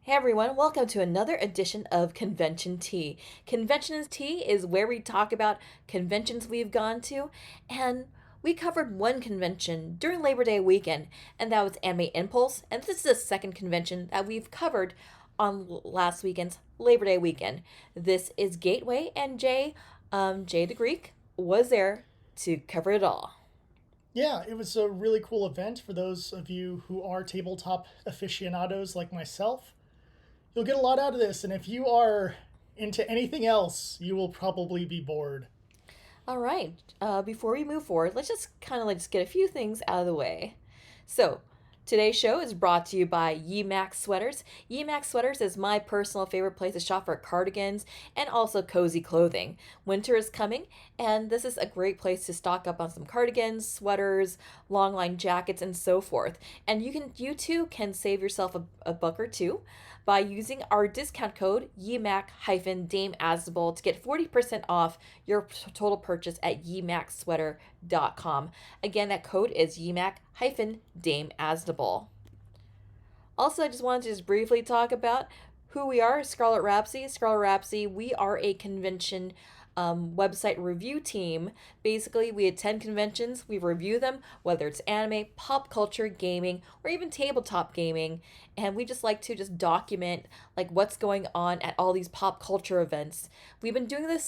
Hey everyone, welcome to another edition of Convention Tea. Convention Tea is where we talk about conventions we've gone to, and we covered one convention during Labor Day weekend, and that was Anime Impulse, and this is the second convention that we've covered on last weekend's Labor Day weekend. This is Gateway, and Jay the Greek, was there to cover it all. Yeah, it was a really cool event for those of you who are tabletop aficionados like myself. You'll get a lot out of this, and if you are into anything else, you will probably be bored. All right. Before we move forward, let's just kind of like just get a few things out of the way. So, today's show is brought to you by Yemax Sweaters. Yemax Sweaters is my personal favorite place to shop for cardigans and also cozy clothing. Winter is coming, and this is a great place to stock up on some cardigans, sweaters, long line jackets, and so forth. And you too can save yourself a buck or two by using our discount code YEMAC-Dame Asdable to get 40% off your total purchase at yemacsweater.com. Again, that code is YEMAC-Dame Asdable. Also, I just wanted to just briefly talk about who we are, Scarlet Rhapsody. Scarlet Rhapsody, we are a convention website review team. Basically, we attend conventions, we review them, whether it's anime, pop culture, gaming, or even tabletop gaming, and we just like to just document like what's going on at all these pop culture events. We've been doing this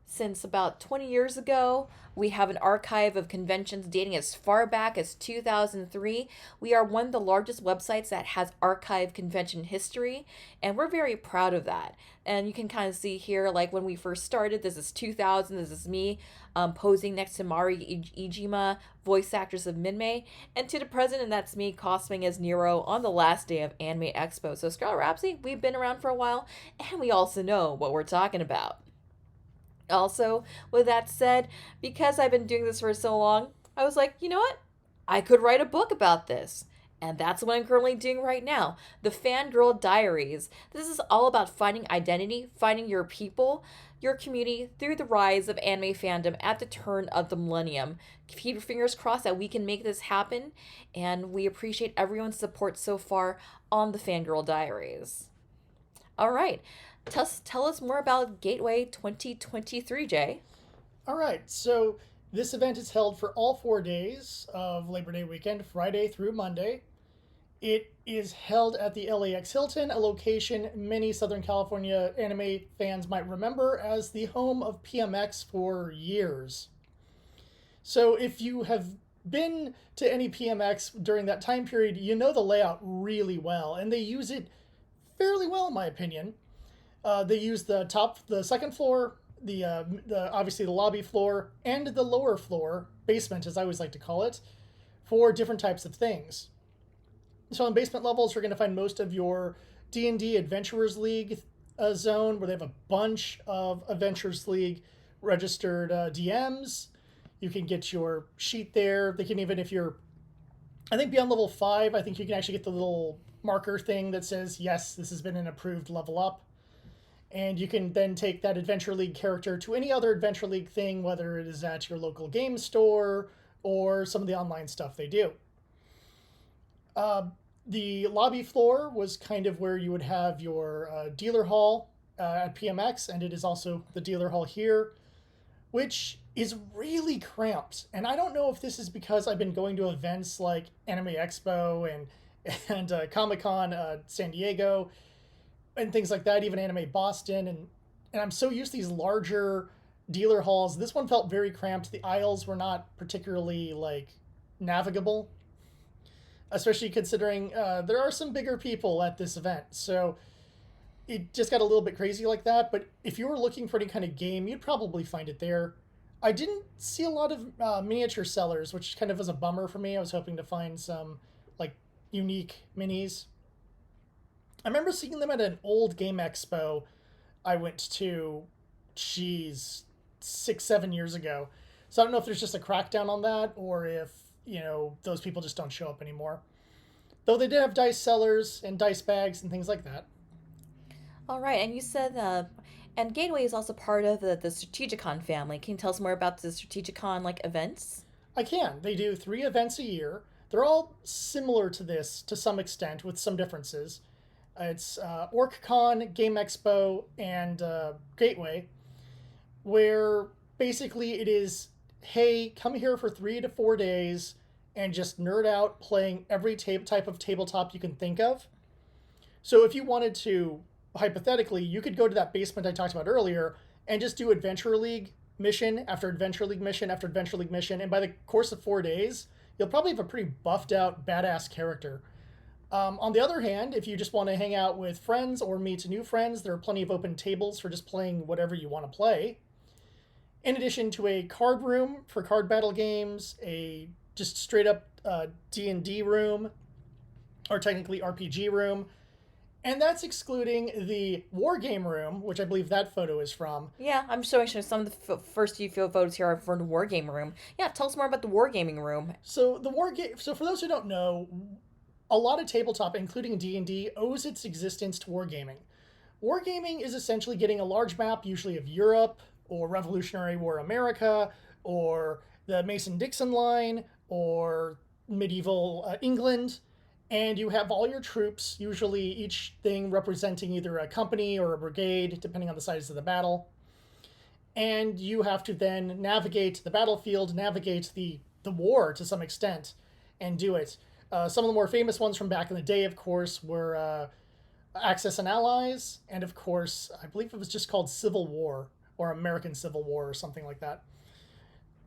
since about 20 years ago. We have an archive of conventions dating as far back as 2003. We are one of the largest websites that has archived convention history, and we're very proud of that. And you can kind of see here, like when we first started, this is 2000, this is me posing next to Mari Ijima, voice actress of Minmay, and to the present, and that's me cosplaying as Nero on the last day of Anime Expo. So, Scarlet Rhapsody, we've been around for a while, and we also know what we're talking about. Also, with that said, because I've been doing this for so long, I was like, you know what? I could write a book about this. And that's what I'm currently doing right now. The Fangirl Diaries. This is all about finding identity, finding your people, your community through the rise of anime fandom at the turn of the millennium. Keep your fingers crossed that we can make this happen, and we appreciate everyone's support so far on the Fangirl Diaries. All right. Tell us more about Gateway 2023, Jay. All right, so this event is held for all 4 days of Labor Day weekend, Friday through Monday. It is held at the LAX Hilton, a location many Southern California anime fans might remember as the home of PMX for years. So if you have been to any PMX during that time period, you know the layout really well, and they use it fairly well, in my opinion. They use the second floor, the obviously the lobby floor, and the lower floor, basement, as I always like to call it, for different types of things. So on basement levels, you're going to find most of your D&D Adventurers League zone, where they have a bunch of Adventurers League registered DMs. You can get your sheet there. They can even, if you're, I think beyond level 5, I think you can actually get the little marker thing that says, yes, this has been an approved level up. And you can then take that Adventure League character to any other Adventure League thing, whether it is at your local game store or some of the online stuff they do. The lobby floor was kind of where you would have your dealer hall at PMX, and it is also the dealer hall here, which is really cramped. And I don't know if this is because I've been going to events like Anime Expo and Comic Con San Diego and things like that, even Anime Boston, and I'm so used to these larger dealer halls. This one felt very cramped. The aisles were not particularly like navigable, especially considering there are some bigger people at this event. So it just got a little bit crazy like that. But if you were looking for any kind of game, you'd probably find it there. I didn't see a lot of miniature sellers, which kind of was a bummer for me. I was hoping to find some like unique minis. I remember seeing them at an old game expo I went to, geez, 6, 7 years ago. So I don't know if there's just a crackdown on that or if, those people just don't show up anymore. Though they did have dice sellers and dice bags and things like that. All right, and you said, and Gateway is also part of the Strategicon family. Can you tell us more about the Strategicon like events? I can. They do 3 events a year. They're all similar to this to some extent with some differences. It's OrcCon, Game Expo, and Gateway, where basically it is, hey, come here for 3 to 4 days and just nerd out playing every type of tabletop you can think of. So if you wanted to, hypothetically, you could go to that basement I talked about earlier and just do Adventure League mission after Adventure League mission after Adventure League mission, and by the course of 4 days, you'll probably have a pretty buffed out, badass character. On the other hand, if you just want to hang out with friends or meet new friends, there are plenty of open tables for just playing whatever you want to play. In addition to a card room for card battle games, a just straight up D&D room, or technically RPG room, and that's excluding the war game room, which I believe that photo is from. Yeah, I'm showing some of the first few photos here are from the Wargame Room. Yeah, tell us more about the Wargaming Room. So the war game. So for those who don't know, a lot of tabletop, including D&D, owes its existence to wargaming. Wargaming is essentially getting a large map, usually of Europe or Revolutionary War America or the Mason-Dixon line or medieval England, and you have all your troops, usually each thing representing either a company or a brigade, depending on the size of the battle. And you have to then navigate the battlefield, navigate the war to some extent, and do it. Some of the more famous ones from back in the day, of course, were Axis and Allies, and of course, I believe it was just called Civil War, or American Civil War, or something like that.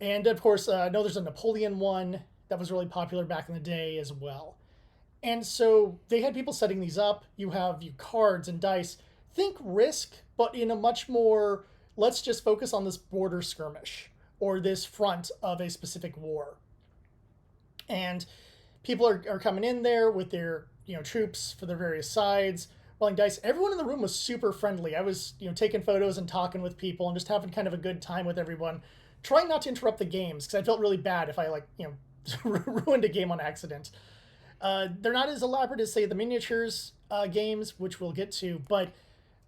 And of course, I know there's a Napoleon one that was really popular back in the day as well. And so they had people setting these up. You have cards and dice. Think Risk, but in a much more, let's just focus on this border skirmish or this front of a specific war. And people are coming in there with their troops for their various sides, rolling dice. Everyone in the room was super friendly. I was taking photos and talking with people and just having kind of a good time with everyone, trying not to interrupt the games because I felt really bad if I ruined a game on accident. They're not as elaborate as, say, the miniatures games, which we'll get to, but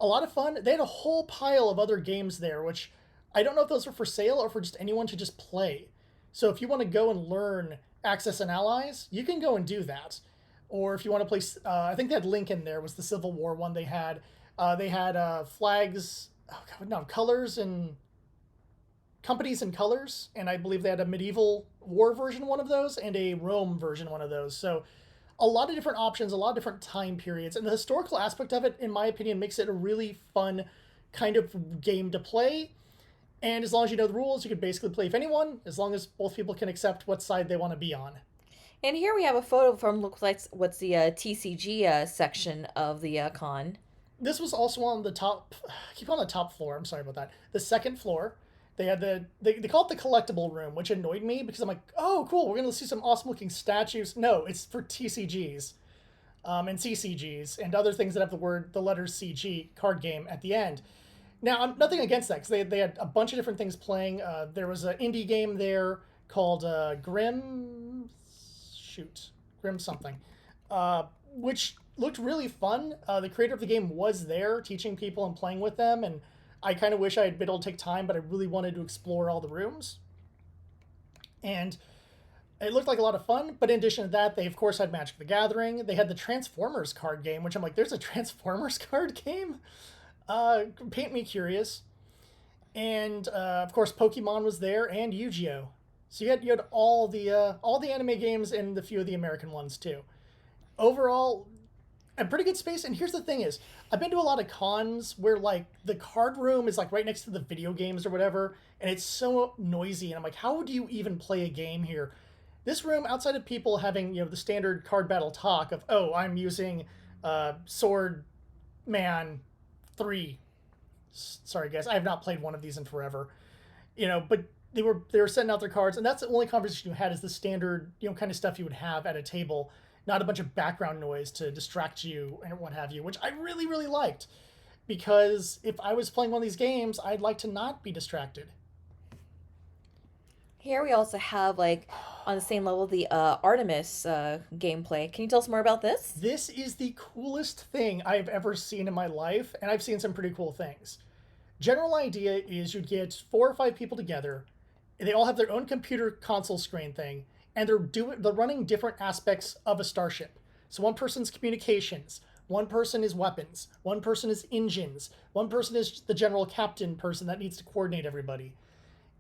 a lot of fun. They had a whole pile of other games there, which I don't know if those are for sale or for just anyone to just play. So if you want to go and learn Axis and Allies, you can go and do that. Or if you want to play, I think they had Lincoln there, was the Civil War one they had. They had flags, colors and companies and colors, and I believe they had a medieval war version one of those and a Rome version one of those. So a lot of different options, a lot of different time periods, and the historical aspect of it, in my opinion, makes it a really fun kind of game to play. And as long as you know the rules, you can basically play with anyone, as long as both people can accept what side they want to be on. And here we have a photo from looks like what's the TCG section of the con. This was also on the top. I keep on the top floor. I'm sorry about that. The second floor. They had they call it the collectible room, which annoyed me because I'm like, oh, cool, we're gonna see some awesome looking statues. No, it's for TCGs, and CCGs and other things that have the letters CG card game at the end. Now, I'm nothing against that because they had a bunch of different things playing. There was an indie game there called Grim something, which looked really fun. The creator of the game was there teaching people and playing with them, and I kind of wish I had been able to take time, but I really wanted to explore all the rooms. And it looked like a lot of fun, but in addition to that, they of course had Magic the Gathering. They had the Transformers card game, which I'm like, there's a Transformers card game? Paint me curious. And of course, Pokemon was there, and Yu-Gi-Oh! So you had all the anime games and the few of the American ones too. Overall, a pretty good space. And here's the thing is, I've been to a lot of cons where like the card room is like right next to the video games or whatever, and it's so noisy. And I'm like, how would you even play a game here? This room, outside of people having the standard card battle talk of, oh, I'm using Sword Man 3. Sorry guys, I have not played one of these in forever. But they were sending out their cards, and that's the only conversation you had is the standard kind of stuff you would have at a table, not a bunch of background noise to distract you and what have you, which I really, really liked. Because if I was playing one of these games, I'd like to not be distracted. Here we also have, like, on the same level, the Artemis gameplay. Can you tell us more about this? This is the coolest thing I've ever seen in my life, and I've seen some pretty cool things. General idea is you'd get 4 or 5 people together, and they all have their own computer console screen thing, and they're running different aspects of a starship. So one person's communications, One person is weapons. One person is engines. One person is the general captain person that needs to coordinate everybody.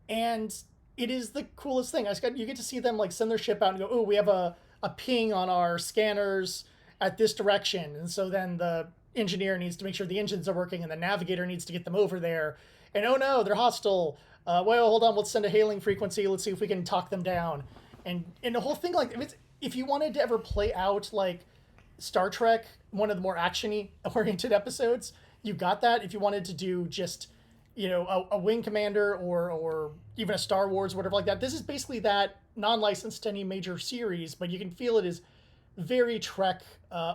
And it is the coolest thing. You get to see them like send their ship out and go, oh, we have a ping on our scanners at this direction. And so then the engineer needs to make sure the engines are working and the navigator needs to get them over there. And oh no, they're hostile. Well, hold on, let's send a hailing frequency. Let's see if we can talk them down. And the whole thing, like, if you wanted to ever play out like Star Trek, one of the more actiony oriented episodes, you got that. If you wanted to do just, a wing commander or even a Star Wars or whatever like that, this is basically that, non-licensed to any major series, but you can feel it is very Trek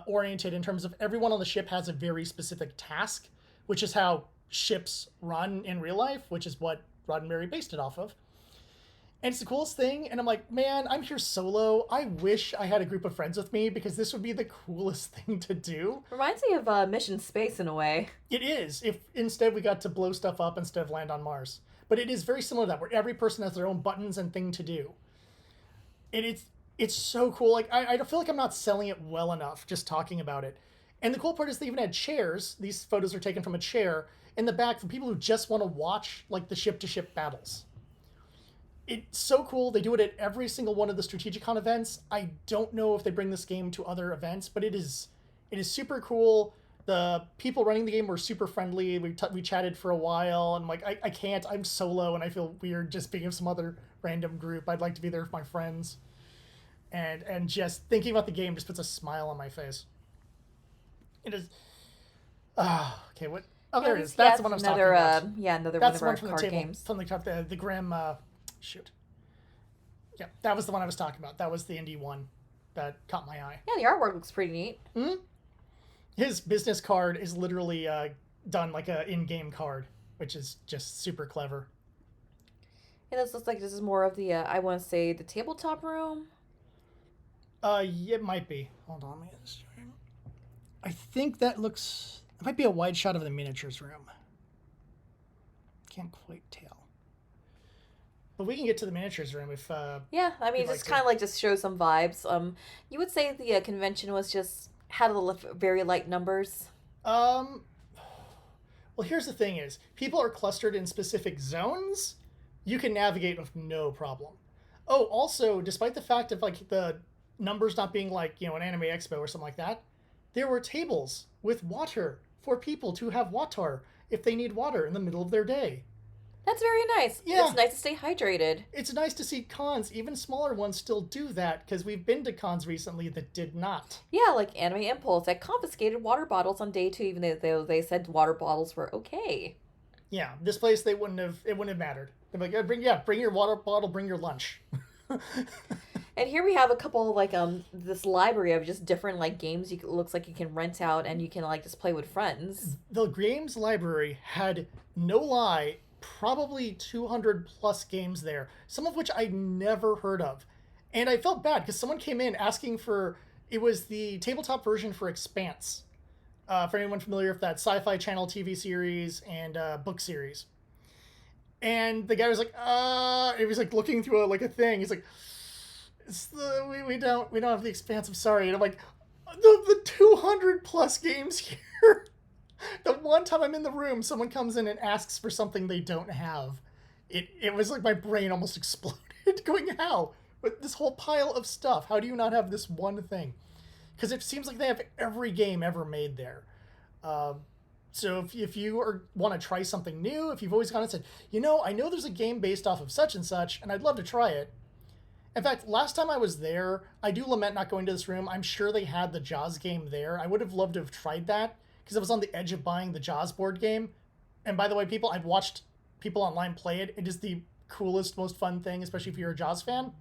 oriented in terms of everyone on the ship has a very specific task, which is how ships run in real life, which is what Roddenberry based it off of. And it's the coolest thing, and I'm like, man, I'm here solo. I wish I had a group of friends with me because this would be the coolest thing to do. Reminds me of Mission Space in a way. It is, if instead we got to blow stuff up instead of land on Mars. But it is very similar to that, where every person has their own buttons and thing to do. And it's so cool. Like, I feel like I'm not selling it well enough just talking about it. And the cool part is they even had chairs. These photos are taken from a chair in the back for people who just want to watch like the ship-to-ship battles. It's so cool. They do it at every single one of the Strategicon events. I don't know if they bring this game to other events, but it is super cool. The people running the game were super friendly. We chatted for a while, and like I can't. I'm solo, and I feel weird just being of some other random group. I'd like to be there with my friends, and just thinking about the game just puts a smile on my face. It is. Okay. What? Oh, there it is. That's the one I was talking about. Another That's one of the our one from the card table, games. from the Grim. Shoot. Yeah, that was the one I was talking about. That was the indie one that caught my eye. Yeah, the artwork looks pretty neat. Mm-hmm. His business card is literally done like a in-game card, which is just super clever. Yeah, this looks like this is more of the, I want to say, the tabletop room. Yeah, it might be. Hold on, I think that looks. It might be a wide shot of the miniatures room. Can't quite tell. But we can get to the miniatures room if. Yeah, I mean, you'd just like kind to. of like just show some vibes. You would say the convention was just had very light numbers. Well, here's the thing: is people are clustered in specific zones. You can navigate with no problem. Oh, also, despite the fact of like the numbers not being like an Anime Expo or something like that, there were tables with water for people to have water if they need water in the middle of their day. That's very nice. Yeah. It's nice to stay hydrated. It's nice to see cons, even smaller ones, still do that, because we've been to cons recently that did not. Yeah, like Anime Impulse that confiscated water bottles on day 2, even though they said water bottles were okay. Yeah, this place it wouldn't have mattered. They'd be like, bring your water bottle, bring your lunch. And here we have a couple like this library of just different like games looks like you can rent out and you can like just play with friends. The games library had, no lie, probably 200 plus games there, some of which I never heard of. And I felt bad because someone came in asking for, it was the tabletop version for Expanse. For anyone familiar with that Sci-Fi Channel TV series and book series. And the guy was like, he was like looking through a thing. He's like, we don't have the Expanse. I'm sorry. And I'm like, the 200 plus games here. The one time I'm in the room, someone comes in and asks for something they don't have. It was like my brain almost exploded. Going, how? With this whole pile of stuff, how do you not have this one thing? Because it seems like they have every game ever made there. So if you want to try something new, if you've always gone and said, I know there's a game based off of such and such, and I'd love to try it. In fact, last time I was there, I do lament not going to this room. I'm sure they had the Jaws game there. I would have loved to have tried that, because I was on the edge of buying the Jaws board game. And by the way, people, I've watched people online play it. It is the coolest, most fun thing, especially if you're a Jaws fan.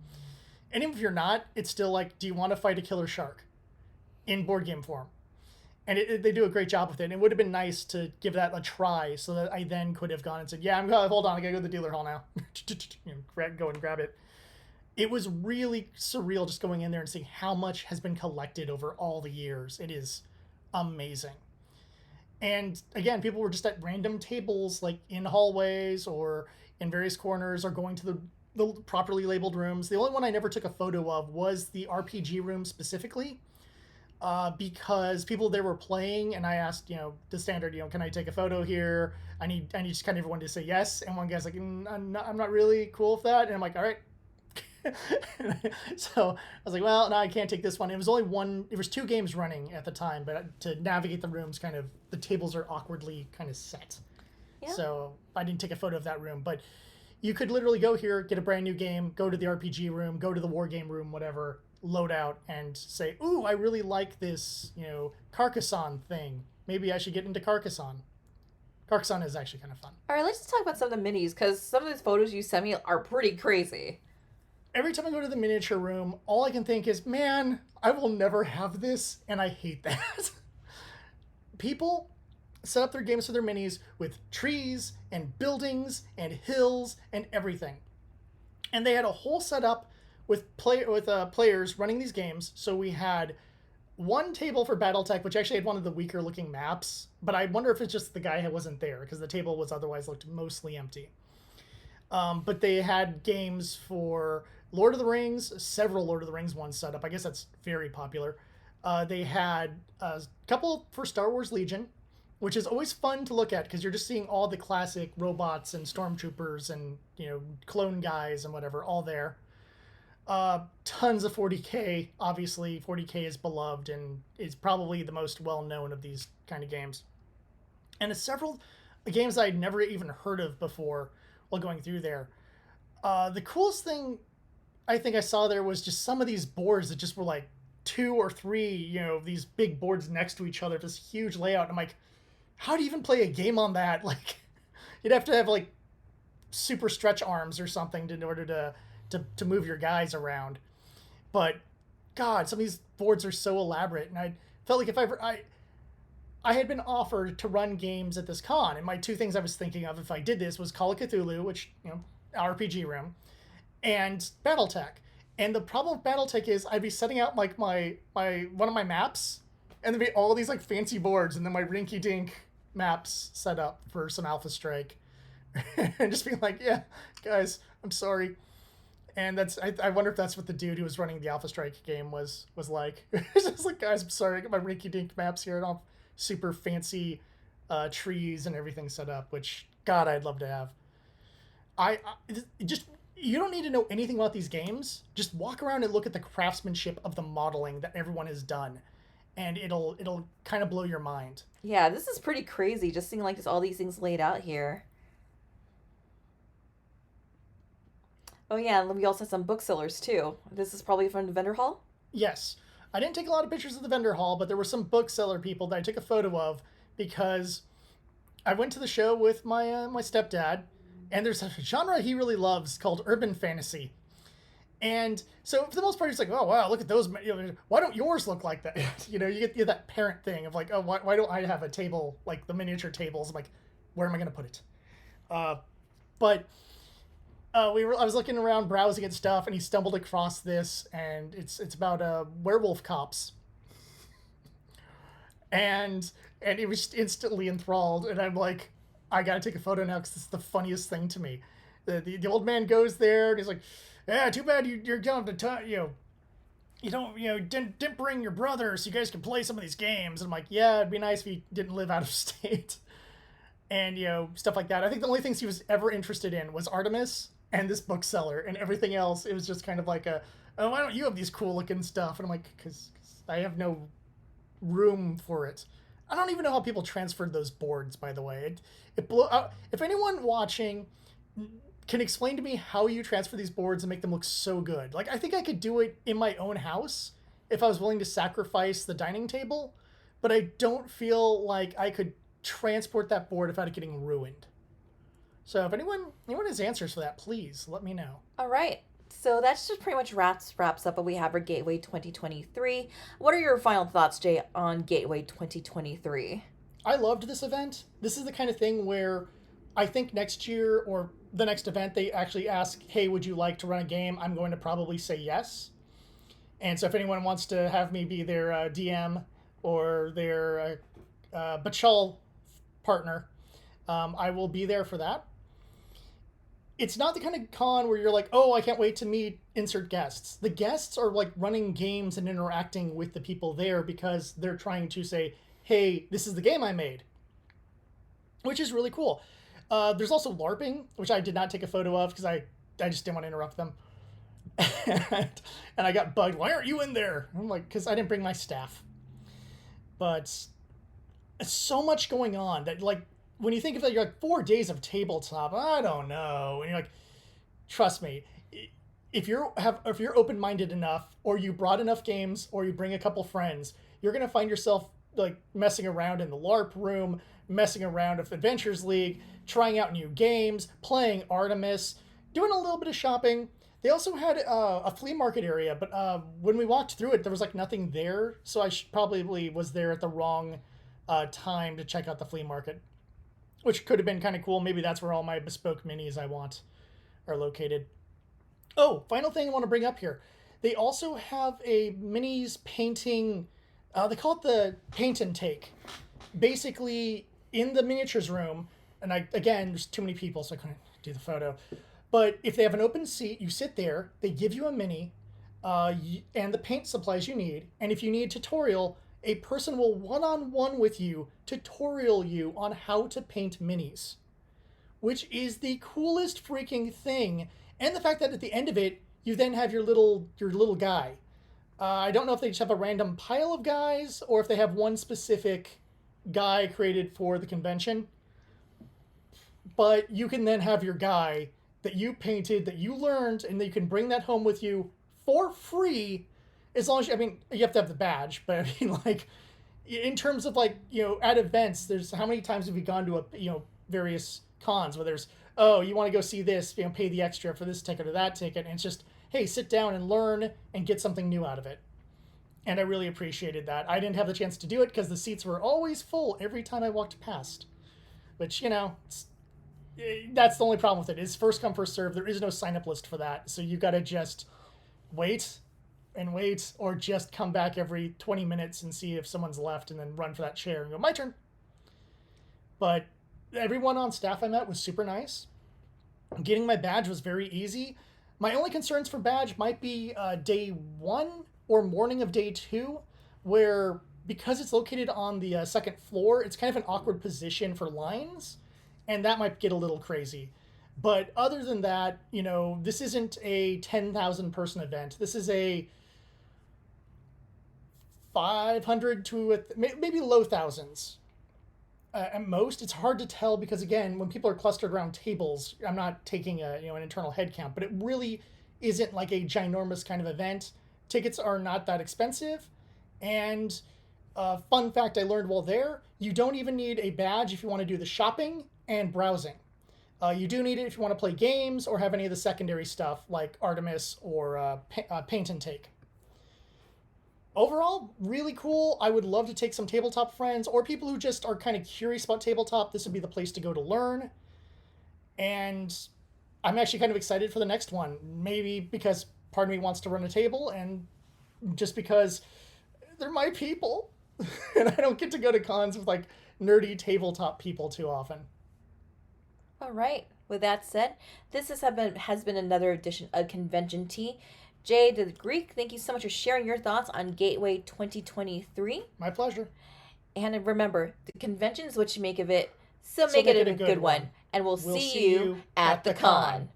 And even if you're not, it's still like, do you want to fight a killer shark? In board game form. And they do a great job with it. And it would have been nice to give that a try so that I then could have gone and said, hold on, I gotta go to the dealer hall now. Go and grab it. It was really surreal just going in there and seeing how much has been collected over all the years. It is amazing. And again, people were just at random tables, like in hallways or in various corners, or going to the properly labeled rooms. The only one I never took a photo of was the RPG room specifically. because people there were playing, and I asked, the standard, can I take a photo here? I need just kind of everyone to say yes, and one guy's like, I'm not really cool with that, and I'm like, all right. So I was like, well, no, I can't take this one. It was only one. There was two games running at the time, but to navigate the rooms, kind of the tables are awkwardly kind of set. Yeah. So I didn't take a photo of that room, but you could literally go here, get a brand new game, go to the RPG room, go to the war game room, whatever, load out, and say, ooh, I really like this, Carcassonne thing. Maybe I should get into Carcassonne. Carcassonne is actually kind of fun. All right, let's just talk about some of the minis because some of these photos you sent me are pretty crazy. Every time I go to the miniature room, all I can think is, man, I will never have this, and I hate that. People set up their games for their minis with trees and buildings and hills and everything. And they had a whole setup with players running these games. So we had one table for BattleTech, which actually had one of the weaker looking maps, but I wonder if it's just the guy who wasn't there because the table was otherwise looked mostly empty. But they had games for Lord of the Rings, several Lord of the Rings ones set up. I guess that's very popular. They had a couple for Star Wars Legion, which is always fun to look at because you're just seeing all the classic robots and stormtroopers and clone guys and whatever all there. Tons of 40k. Obviously, 40k is beloved and is probably the most well known of these kind of games. And several games I'd never even heard of before while going through there. The coolest thing I think I saw there was just some of these boards that just were like 2 or 3, these big boards next to each other, this huge layout. And I'm like, how do you even play a game on that? Like, you'd have to have like super stretch arms or something in order to move your guys around. But God, some of these boards are so elaborate, and I felt like if I had been offered to run games at this con, and my two things I was thinking of if I did this was Call of Cthulhu, which RPG room, and BattleTech. And the problem with BattleTech is I'd be setting out like my one of my maps, and there'd be all these like fancy boards, and then my rinky dink maps set up for some Alpha Strike, and just being like, yeah, guys, I'm sorry. And I wonder if that's what the dude who was running the Alpha Strike game was like. It's just like, guys, I'm sorry, I got my rinky dink maps here, and all super fancy trees and everything set up, which God, I'd love to have. I just you don't need to know anything about these games. Just walk around and look at the craftsmanship of the modeling that everyone has done, and it'll kind of blow your mind. Yeah, this is pretty crazy just seeing like just all these things laid out here. Oh yeah, and we also have some booksellers too. This is probably from the vendor hall. Yes, I didn't take a lot of pictures of the vendor hall, but there were some bookseller people that I took a photo of because I went to the show with my stepdad, and there's a genre he really loves called urban fantasy. And so for the most part, he's like, oh, wow, look at those. Why don't yours look like that? You get that parent thing of like, oh, why don't I have a table like the miniature tables? I'm like, where am I going to put it? But I was looking around browsing at stuff, and he stumbled across this, and it's about werewolf cops. And he was instantly enthralled, and I'm like, I gotta take a photo now because this is the funniest thing to me. The old man goes there, and he's like, yeah, too bad you're going to time, you don't didn't bring your brother so you guys can play some of these games. And I'm like, yeah, it'd be nice if he didn't live out of state. And stuff like that. I think the only things he was ever interested in was Artemis and this bookseller, and everything else it was just kind of like oh, why don't you have these cool looking stuff? And I'm like, because I have no room for it. I don't even know how people transferred those boards, by the way. It blew out. If anyone watching can explain to me how you transfer these boards and make them look so good. Like, I think I could do it in my own house if I was willing to sacrifice the dining table, but I don't feel like I could transport that board without it getting ruined. So if anyone has answers for that, please let me know. All right. So that's just pretty much wraps up what we have for Gateway 2023. What are your final thoughts, Jay, on Gateway 2023? I loved this event. This is the kind of thing where I think next year or the next event they actually ask, hey, would you like to run a game? I'm going to probably say yes. And so if anyone wants to have me be their DM or their Bachal partner, I will be there for that. it's not the kind of con where you're like, oh, I can't wait to meet insert guests. The guests are like running games and interacting with the people there because they're trying to say, hey, this is the game I made, which is really cool. There's also LARPing, which I did not take a photo of because I just didn't want to interrupt them. and I got bugged. Why aren't you in there? I'm like, because I didn't bring my staff. But so much going on that, like, when you think of it, you're like 4 days of tabletop. I don't know, and you're like, trust me, if you're open minded enough, or you brought enough games, or you bring a couple friends, you're gonna find yourself like messing around in the LARP room, messing around with Adventures League, trying out new games, playing Artemis, doing a little bit of shopping. They also had a flea market area, but when we walked through it, there was like nothing there, so I probably was there at the wrong time to check out the flea market, which could have been kind of cool. Maybe that's where all my bespoke minis I want are located. Oh, final thing I want to bring up here. They also have a minis painting, they call it the paint and take. Basically, in the miniatures room, and again, there's too many people, so I couldn't do the photo. But if they have an open seat, you sit there, they give you a mini, and the paint supplies you need. And if you need a tutorial, a person will one-on-one with you tutorial you on how to paint minis, which is the coolest freaking thing. And the fact that at the end of it, you then have your little guy. I don't know if they just have a random pile of guys or if they have one specific guy created for the convention. But you can then have your guy that you painted, that you learned, and that you can bring that home with you for free, as long as you, I mean, you have to have the badge, but I mean, like, in terms of, like, you know, at events, there's how many times have we gone to various cons where there's, oh, you want to go see this, pay the extra for this ticket or that ticket, and it's just, hey, sit down and learn and get something new out of it. And I really appreciated that. I didn't have the chance to do it because the seats were always full every time I walked past, which, that's the only problem with it. It's first come, first serve. There is no sign up list for that, so you got to just wait and wait, or just come back every 20 minutes and see if someone's left and then run for that chair and go, my turn. But everyone on staff I met was super nice. Getting my badge was very easy. My only concerns for badge might be day 1 or morning of day 2, where because it's located on the second floor, it's kind of an awkward position for lines, and that might get a little crazy. But other than that, this isn't a 10,000 person event. This is a 500 to maybe low thousands at most. It's hard to tell because, again, when people are clustered around tables, I'm not taking an internal head count, but it really isn't like a ginormous kind of event. Tickets are not that expensive, and fun fact I learned while there, you don't even need a badge if you want to do the shopping and browsing. You do need it if you want to play games or have any of the secondary stuff like Artemis or Paint and Take. Overall, really cool. I would love to take some tabletop friends or people who just are kind of curious about tabletop. This would be the place to go to learn. And I'm actually kind of excited for the next one. Maybe because part of me wants to run a table, and just because they're my people. And I don't get to go to cons with like nerdy tabletop people too often. All right. With that said, this has been another edition of Convention Tea. Jay the Greek, thank you so much for sharing your thoughts on Gateway 2023. My pleasure. And remember, the convention is what you make of it, so make it a good one. And we'll see you at the con.